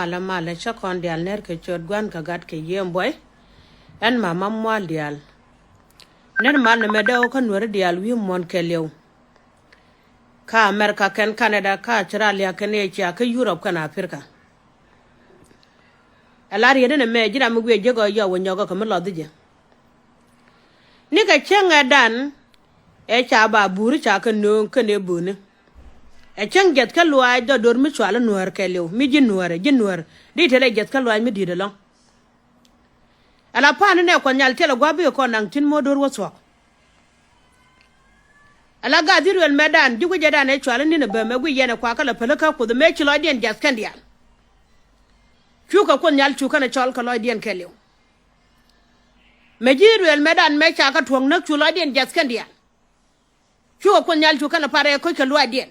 mala cha kon dial ner ke chod gwan ka gat ke yem boy en mama mwal dial ner man me do ko nur dial wi mon ke lew ka America ken Canada ka Australia ken Asia ka Europe kan Africa alari yede ne me jira mu gwe jego yo wonyo ko me lo dije ni ka chenga dan e cha ba buru cha ka no ka ne bune e cheng get ka luai do dor mi chwala nuar ke lew mi jinuar di tele get ka luai mi di de long ala pa ne ko nyal tele gwa bi ko nang tin mo dor woso ala ga diru el medan jugo jedan e chwala ni ne be me gwi yene kwa kala pelaka ko de me chlo dien jas kan dia chuka ko nyal chuka ne chol ka lo dien ke lew me jiru el medan me cha ka tuong nak chulo dien jas kan dia chuka ko nyal chuka na pare ko ke lo dien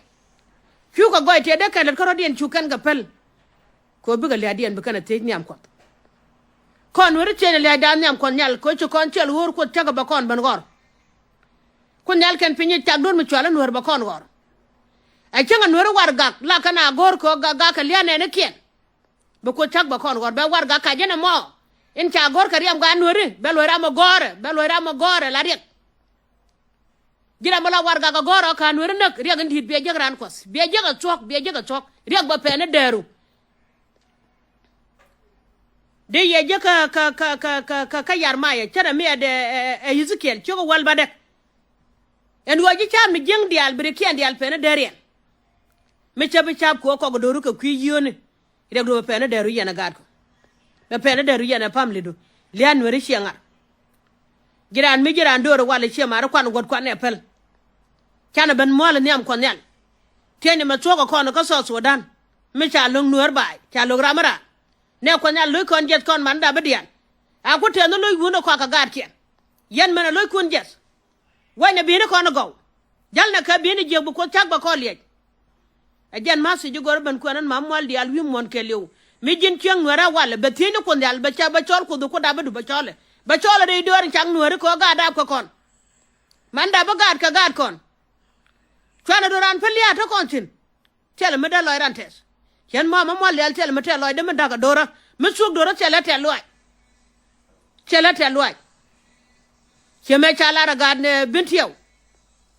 chuka goy te de kan ko dien chukan ga pel ko bi ga le dien bi kana te nyam ko kon wori chene le dan nyam kon nyal ko chu kon chel wor ko taga ba kon ban gor ko nyal ken pinyi tag don mi chwala nuor ba kon gor ai chenga nuor war gak la kana gor ko ga ka le ne kien ba ko tag ba kon gor ba war ga ka jena mo in cha gor ka riam ga nuori be lo ra mo gore la riek gira mala war ga goro ka nuori nak riek ndit be jegran kos be jega chok riek ba pene deru de ye je ka yar maye cara me de Ezekiel chogo wal badek en waji cha mi jeng dial brekian dial pene derien me chabe chab ko doru ka kwi yone rek do pene deru yana gad ko be pene deru yana pamli do lian wori shenga giran mi giran doro wala chema kwan god kwan epel kana ben mol ni am kon yan tene ma chogo kono ka so Sudan me cha lung nuor bai cha lung ramara ne ko nyal loy kon jet kon man da bedian a ko te no loy wuno ko ka gad kien yen mena loy kon jet wanya bi ne ko no go jal na ka bi ne je bu ko tag ba ko liej a jen ma su jogor ban ko nan ma mol di al wi mon ke lew mi jin tiang wara wala be tini ko dal ba cha ba chol ko du ko da ba chole de dor chang nuore ko ga da ko kon man da ba gad ka gad kon chwana doran pelia to kon tin tele me da loy rantes yen mama mo lel tel me tel loy de me daga dora me suk dora tele tel loy cheme chala ra gad ne bintiyo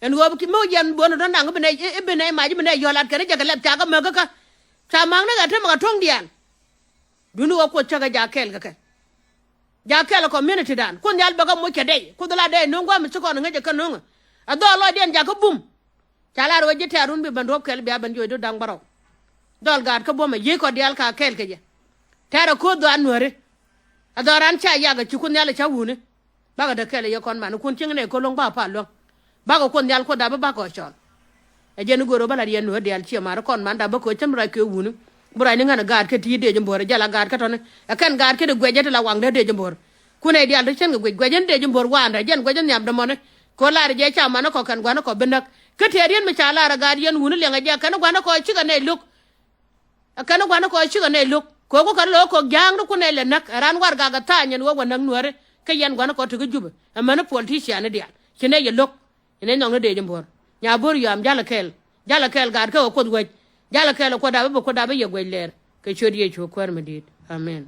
en go ki mo yen bono don dang bene ma ji bene yolat kare jaga lep taga me ka ta mang ne ga te ma tong dian dunu ko chaga jakel ga jakel community dan kun yal baga mo ke dey ku dala dey no ngwa mi ko no ngaje kan no ado lo den jaga bum chala ro je tarun bi bandop kel bi ban joy do dang baraw dol gad ka boma ye ko dial ka kel ke je tara ko do anore adoran cha ya ga chukun yala cha wune baga da kel ye kon man kun tingne ko long ba pa long baga kon yal ko da ba ko chon e je ngoro bala ye no dial chi ma kon man da ba ko cham ra ke wune buray ni ngana gad ke ti de jambor jala gad ka ton e kan gad ke de gwejete la wang de jambor kune dial de chen gwejen de jambor wanda jen gwejen nyam de mon ko la je cha man ko kan gwana ko benak ke te rien me cha la gad yen wune le ngaja kan gwana ko chi ga ne luk kana gwana ko chi ga ne luk ko kan lo ko jang ko ne le nak ran war ga ga ta nyen wo wonan nuore ke yen gwana ko to jube amana politician ne dia kine ye luk ine nyong de jambor nya bor yam jala kel gad ko gwej jala kel ko da ba ye gwej ler ke chodi ye cho kwar medit amen